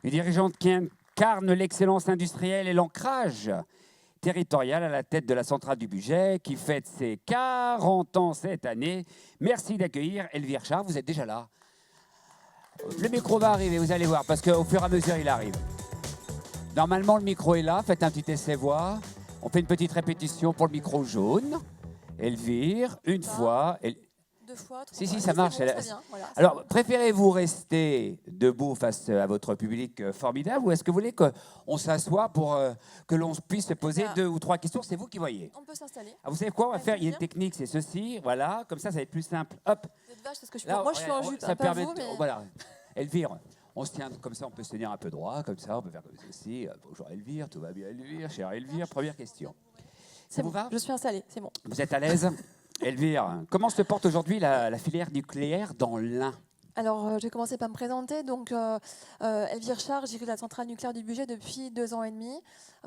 Une dirigeante qui incarne l'excellence industrielle et l'ancrage territorial à la tête de la centrale du budget, qui fête ses 40 ans cette année. Merci d'accueillir Elvire Char. Vous êtes déjà là. Le micro va arriver, vous allez voir, parce qu'au fur et à mesure, il arrive. Normalement, le micro est là. Faites un petit essai voix. On fait une petite répétition pour le micro jaune. Elvire, une fois. Deux fois, trois Si, fois. ça marche. Bon, très bien, voilà, alors, bon. préférez-vous rester debout face à votre public formidable ou est-ce que vous voulez qu'on s'assoie pour que l'on puisse se poser 2 ou 3 questions? C'est vous qui voyez. On peut s'installer. Ah, vous savez quoi on va faire? Il y a une technique, c'est ceci. Voilà, comme ça va être plus simple. Hop. Vous êtes vache, parce que Là, moi, je suis en jupe, ça pas permet vous, mais... Voilà. Elvire, on se tient comme ça, on peut se tenir un peu droit, comme ça, on peut faire comme ceci. Bonjour Elvire, tout va bien Elvire, chère Elvire. Première question. Ça vous va? Je suis installée, c'est bon. Vous êtes à l'aise? Elvire, comment se porte aujourd'hui la filière nucléaire dans l'Ain? Alors, je vais commencer par me présenter. Donc, Elvire Char, je dirige la centrale nucléaire du budget depuis 2 ans et demi.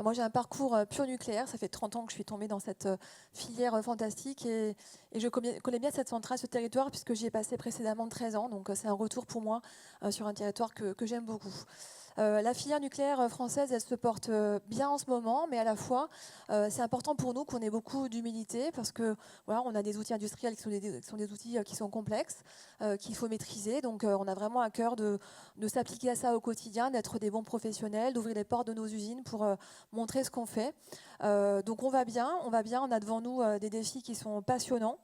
Moi, j'ai un parcours pur nucléaire. Ça fait 30 ans que je suis tombée dans cette filière fantastique. Et je connais bien cette centrale, ce territoire, puisque j'y ai passé précédemment 13 ans. Donc, c'est un retour pour moi sur un territoire que j'aime beaucoup. La filière nucléaire française, elle se porte bien en ce moment, mais à la fois, c'est important pour nous qu'on ait beaucoup d'humilité parce que voilà, on a des outils industriels qui sont des outils qui sont complexes, qu'il faut maîtriser. Donc, on a vraiment à cœur de s'appliquer à ça au quotidien, d'être des bons professionnels, d'ouvrir les portes de nos usines pour montrer ce qu'on fait. Donc, on va bien. On a devant nous des défis qui sont passionnants.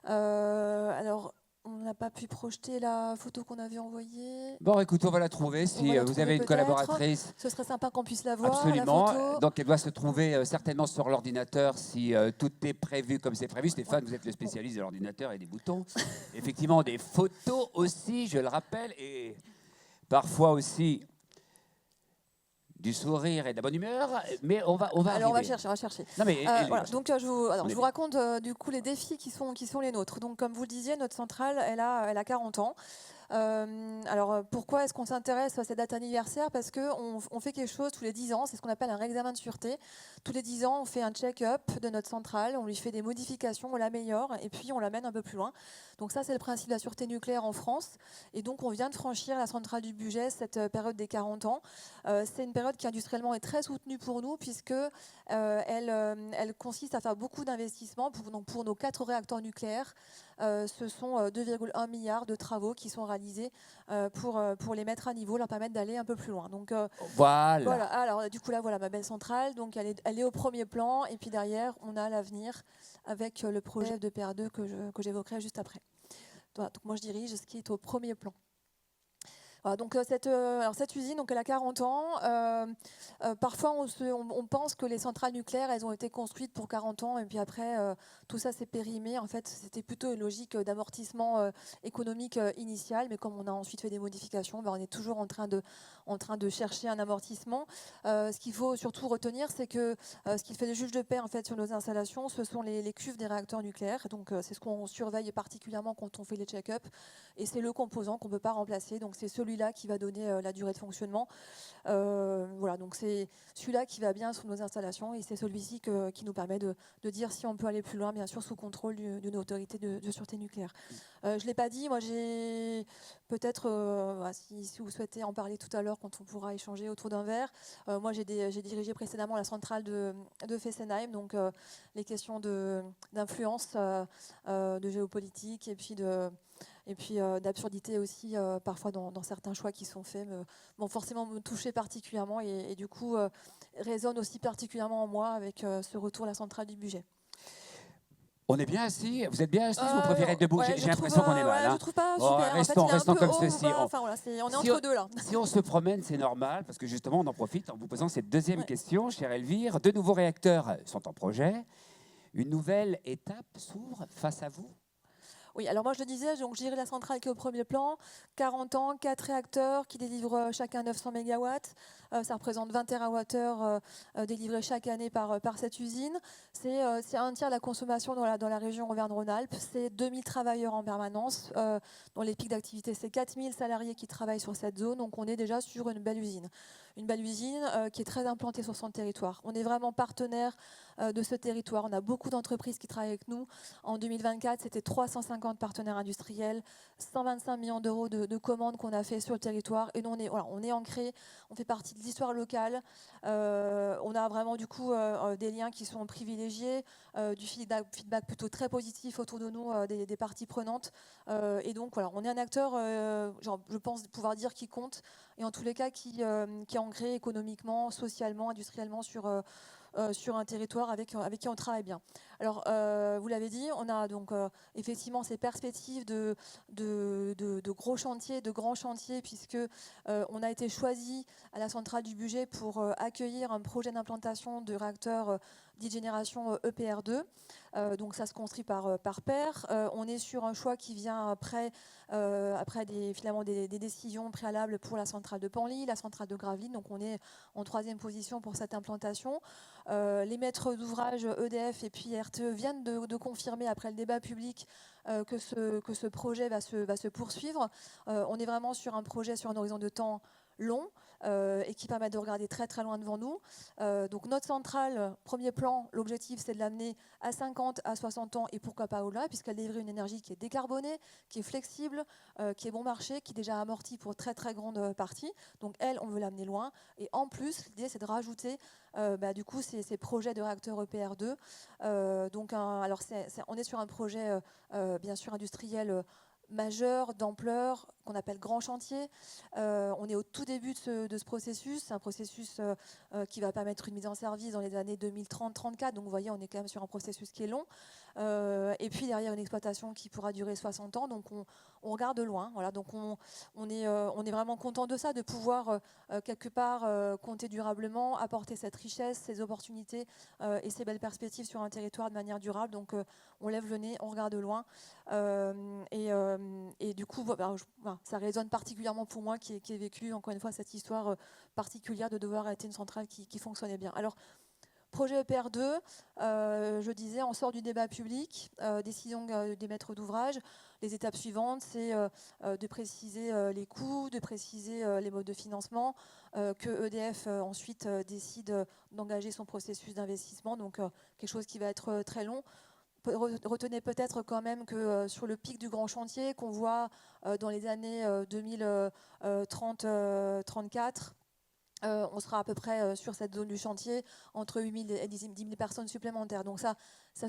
Alors, on n'a pas pu projeter la photo qu'on avait envoyée. Bon, écoute, on va la trouver. Si vous avez une collaboratrice. Ce serait sympa qu'on puisse la voir. Absolument. La photo. Donc, elle doit se trouver certainement sur l'ordinateur si tout est prévu comme c'est prévu. Stéphane, vous êtes le spécialiste de l'ordinateur et des boutons. Effectivement, des photos aussi, je le rappelle, et parfois aussi du sourire et de la bonne humeur, mais on va Alors arriver. on va chercher. Non, mais, voilà. Donc je vous raconte du coup les défis qui sont les nôtres. Donc comme vous le disiez, notre centrale, elle a 40 ans. Alors pourquoi est-ce qu'on s'intéresse à cette date anniversaire? Parce qu'on fait quelque chose tous les 10 ans, c'est ce qu'on appelle un examen de sûreté. Tous les 10 ans, on fait un check-up de notre centrale, on lui fait des modifications, on l'améliore et puis on l'amène un peu plus loin. Donc ça, c'est le principe de la sûreté nucléaire en France. Et donc on vient de franchir la centrale du budget, cette période des 40 ans. C'est une période qui industriellement est très soutenue pour nous puisque elle consiste à faire beaucoup d'investissements pour nos 4 réacteurs nucléaires. Ce sont 2,1 milliards de travaux qui sont réalisés pour les mettre à niveau, leur permettre d'aller un peu plus loin. Donc, voilà. Alors, du coup, là, voilà ma belle centrale. Donc, elle est au premier plan. Et puis derrière, on a l'avenir avec le projet de PR2 que j'évoquerai juste après. Voilà, donc, moi, je dirige ce qui est au premier plan. Voilà, donc cette usine, donc elle a 40 ans. Parfois, on pense que les centrales nucléaires, elles ont été construites pour 40 ans et puis après, tout ça s'est périmé. En fait, c'était plutôt une logique d'amortissement économique initial, mais comme on a ensuite fait des modifications, on est toujours en train de chercher un amortissement. Ce qu'il faut surtout retenir, c'est que ce qui fait le juge de paix en fait, sur nos installations, ce sont les cuves des réacteurs nucléaires. Donc, c'est ce qu'on surveille particulièrement quand on fait les check-up. Et c'est le composant qu'on ne peut pas remplacer. Donc, c'est celui-là qui va donner la durée de fonctionnement. Voilà, donc c'est celui-là qui va bien sur nos installations et c'est celui-ci qui nous permet de dire si on peut aller plus loin, bien sûr, sous contrôle d'une autorité de sûreté nucléaire. Je ne l'ai pas dit, moi j'ai peut-être, si vous souhaitez en parler tout à l'heure quand on pourra échanger autour d'un verre, moi j'ai dirigé précédemment la centrale de Fessenheim, donc les questions d'influence, de géopolitique et puis d'absurdité aussi, parfois dans certains choix qui sont faits, vont forcément me toucher particulièrement et du coup résonnent aussi particulièrement en moi avec ce retour à la centrale du budget. On est bien assis? Vous êtes bien assis ou vous préférez être debout? Ouais, j'ai l'impression qu'on est mal. Je trouve pas super. Restons comme ceci. On est entre deux là. Si on se promène, c'est normal, parce que justement, on en profite en vous posant cette deuxième question, chère Elvire. 2 nouveaux réacteurs sont en projet. Une nouvelle étape s'ouvre face à vous? Oui, alors moi je le disais, donc je dirais la centrale qui est au premier plan, 40 ans, 4 réacteurs qui délivrent chacun 900 MW. Ça représente 20 TWh délivrés chaque année par cette usine. C'est un tiers de la consommation dans la région Auvergne-Rhône-Alpes. C'est 2000 travailleurs en permanence. Dans les pics d'activité, c'est 4000 salariés qui travaillent sur cette zone. Donc on est déjà sur une belle usine. une belle usine qui est très implantée sur son territoire. On est vraiment partenaire de ce territoire. On a beaucoup d'entreprises qui travaillent avec nous. En 2024, c'était 350 partenaires industriels, 125 millions d'euros de commandes qu'on a fait sur le territoire. Et nous, on est ancré, on fait partie de l'histoire locale. On a vraiment du coup des liens qui sont privilégiés, du feedback plutôt très positif autour de nous des parties prenantes. Et donc voilà, on est un acteur, je pense pouvoir dire qui compte, et en tous les cas qui est ancré économiquement, socialement, industriellement sur un territoire avec qui on travaille bien. Alors, vous l'avez dit, on a donc effectivement ces perspectives de gros chantiers, de grands chantiers, puisque on a été choisi à la centrale du budget pour accueillir un projet d'implantation de réacteurs dite génération EPR2. Donc ça se construit par paire. On est sur un choix qui vient après finalement des décisions préalables pour la centrale de Penly, la centrale de Gravelines. Donc on est en 3e position pour cette implantation. Les maîtres d'ouvrage EDF et puis RTE viennent de confirmer après le débat public que ce projet va se poursuivre. On est vraiment sur un projet sur un horizon de temps long et qui permet de regarder très très loin devant nous. Donc notre centrale, premier plan, l'objectif c'est de l'amener à 50, à 60 ans et pourquoi pas au-delà, puisqu'elle délivre une énergie qui est décarbonée, qui est flexible, qui est bon marché, qui est déjà amortie pour très très grande partie. Donc elle, on veut l'amener loin. Et en plus, l'idée c'est de rajouter du coup ces projets de réacteurs EPR2. On est sur un projet bien sûr industriel majeur, d'ampleur, qu'on appelle grand chantier. On est au tout début de ce processus. C'est un processus qui va permettre une mise en service dans les années 2030-34. Donc vous voyez, on est quand même sur un processus qui est long. Et puis derrière, une exploitation qui pourra durer 60 ans. Donc on regarde loin. Voilà. Donc on est vraiment content de ça, de pouvoir quelque part compter durablement, apporter cette richesse, ces opportunités et ces belles perspectives sur un territoire de manière durable. Donc on lève le nez, on regarde loin. Et du coup, ça résonne particulièrement pour moi qui ai vécu, encore une fois, cette histoire particulière de devoir arrêter une centrale qui fonctionnait bien. Alors, projet EPR2, je disais, on sort du débat public, décision des maîtres d'ouvrage. Les étapes suivantes, c'est de préciser les coûts, de préciser les modes de financement, que EDF ensuite décide d'engager son processus d'investissement, donc quelque chose qui va être très long. Retenez peut-être quand même que sur le pic du grand chantier qu'on voit dans les années 2030-34, on sera à peu près sur cette zone du chantier entre 8 000 et 10 000 personnes supplémentaires. Donc ça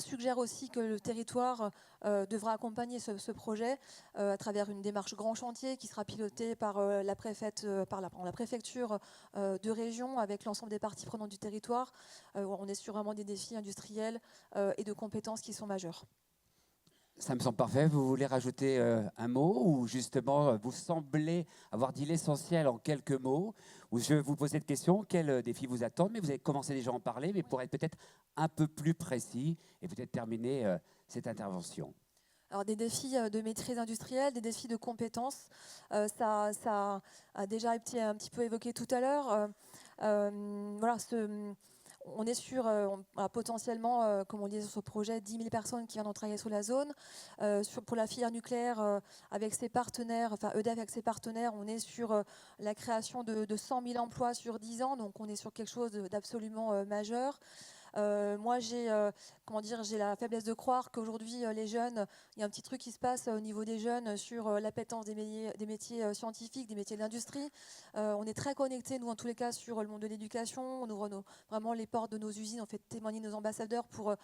suggère aussi que le territoire devra accompagner ce projet à travers une démarche grand chantier qui sera pilotée par la préfecture de région avec l'ensemble des parties prenantes du territoire. On est sur vraiment des défis industriels et de compétences qui sont majeurs. Ça me semble parfait. Vous voulez rajouter un mot ou justement vous semblez avoir dit l'essentiel en quelques mots? Ou je vais vous poser cette question, quels défis vous attendent? Mais vous avez commencé déjà à en parler, mais pour être peut-être un peu plus précis et peut-être terminer cette intervention. Alors des défis de maîtrise industrielle, des défis de compétences, ça a déjà été un petit peu évoqué tout à l'heure. On est sur potentiellement, comme on dit sur ce projet, 10 000 personnes qui viennent travailler sur la zone. Pour la filière nucléaire, avec ses partenaires, enfin EDF avec ses partenaires, on est sur la création de 100 000 emplois sur 10 ans, donc on est sur quelque chose d'absolument majeur. Moi, j'ai la faiblesse de croire qu'aujourd'hui, les jeunes, il y a un petit truc qui se passe au niveau des jeunes sur l'appétence des métiers scientifiques, des métiers de l'industrie. On est très connectés, nous, en tous les cas, sur le monde de l'éducation. On ouvre vraiment les portes de nos usines, on fait témoigner nos ambassadeurs pour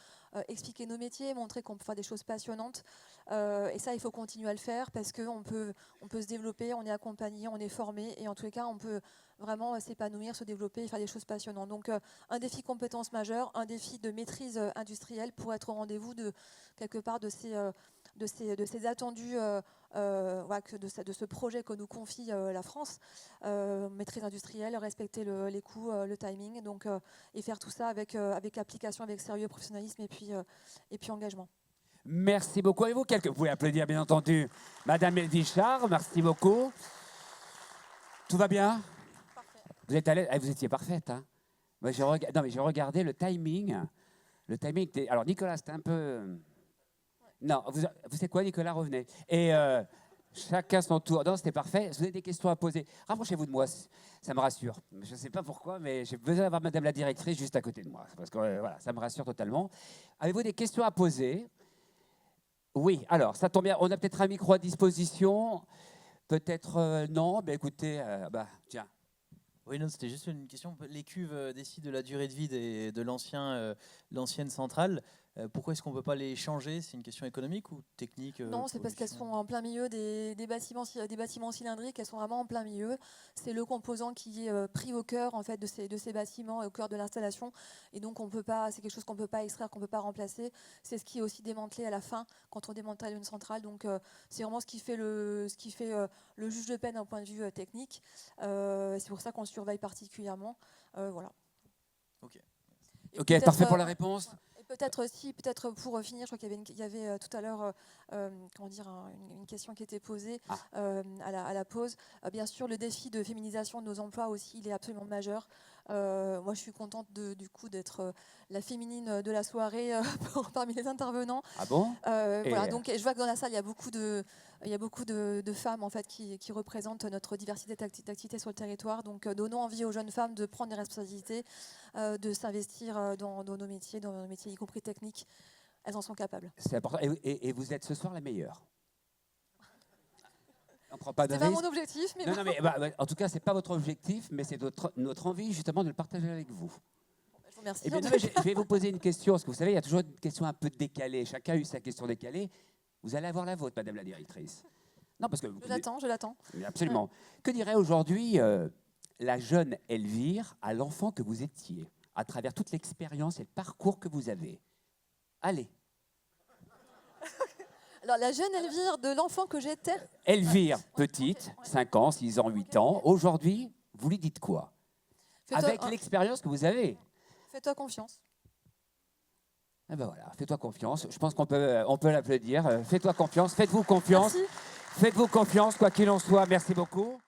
expliquer nos métiers, montrer qu'on peut faire des choses passionnantes. Et ça, il faut continuer à le faire parce qu'on peut se développer, on est accompagné, on est formé et en tous les cas, on peut vraiment s'épanouir, se développer et faire des choses passionnantes. Donc un défi compétence majeure, un défi de maîtrise industrielle pour être au rendez-vous de quelque part de ces attendus de ce projet que nous confie la France. Maîtrise industrielle, respecter les coûts, le timing, donc, et faire tout ça avec application, avec sérieux, professionnalisme et puis engagement. Merci beaucoup. Avez-vous vous pouvez applaudir, bien entendu, Madame Elvichard. Merci beaucoup. Tout va bien? Vous êtes à l'aise? Vous étiez parfaite. Hein? Moi, j'ai regardé le timing. Le timing était... Alors, Nicolas, c'était un peu... Non, vous savez quoi, Nicolas, revenez. Et Chacun son tour. Non, c'était parfait. Vous avez des questions à poser. Rapprochez-vous de moi, ça me rassure. Je ne sais pas pourquoi, mais j'ai besoin d'avoir Madame la directrice juste à côté de moi. Parce que voilà, ça me rassure totalement. Avez-vous des questions à poser? Oui, alors, ça tombe bien. On a peut-être un micro à disposition. Peut-être non. Ben, écoutez, tiens. Oui, non, c'était juste une question. Les cuves décident de la durée de vie de l'ancienne centrale. Pourquoi est-ce qu'on ne peut pas les changer? C'est une question économique ou technique? Non, c'est parce qu'elles sont en plein milieu des bâtiments cylindriques. Elles sont vraiment en plein milieu. C'est le composant qui est pris au cœur en fait, de ces bâtiments, au cœur de l'installation. Et donc, c'est quelque chose qu'on ne peut pas extraire, qu'on ne peut pas remplacer. C'est ce qui est aussi démantelé à la fin quand on démantèle une centrale. Donc, c'est vraiment ce qui fait le juge de peine d'un point de vue technique. C'est pour ça qu'on le surveille particulièrement. Voilà. Ok, parfait pour la réponse. Peut-être pour finir, je crois qu'il y avait tout à l'heure une question qui était posée à la pause. Bien sûr, le défi de féminisation de nos emplois aussi, il est absolument majeur. Moi, je suis contente du coup d'être la féminine de la soirée parmi les intervenants. Ah bon? Voilà, donc je vois que dans la salle, il y a beaucoup de femmes en fait qui représentent notre diversité d'activités sur le territoire. Donc, donnons envie aux jeunes femmes de prendre des responsabilités, de s'investir dans nos métiers, y compris techniques. Elles en sont capables. C'est important. Et vous êtes ce soir la meilleure. On prend pas de risque. C'est pas risque. mon objectif, mais non, mais en tout cas, c'est pas votre objectif, mais c'est notre envie justement de le partager avec vous. Je vous remercie. Eh bien, je vais vous poser une question, parce que vous savez, il y a toujours une question un peu décalée. Chacun a eu sa question décalée. Vous allez avoir la vôtre, Madame la directrice. Non, parce que je l'attends. Absolument. Ouais. Que dirait aujourd'hui la jeune Elvire à l'enfant que vous étiez, à travers toute l'expérience et le parcours que vous avez? Allez. Alors, la jeune Elvire de l'enfant que j'étais. Elvire, petite, 5 ans, 6 ans, 8 ans. Aujourd'hui, vous lui dites quoi? Avec l'expérience que vous avez. Fais-toi confiance. Eh ben voilà, fais-toi confiance. Je pense qu'on peut l'applaudir. Fais-toi confiance, faites-vous confiance. Merci. Faites-vous confiance, quoi qu'il en soit. Merci beaucoup.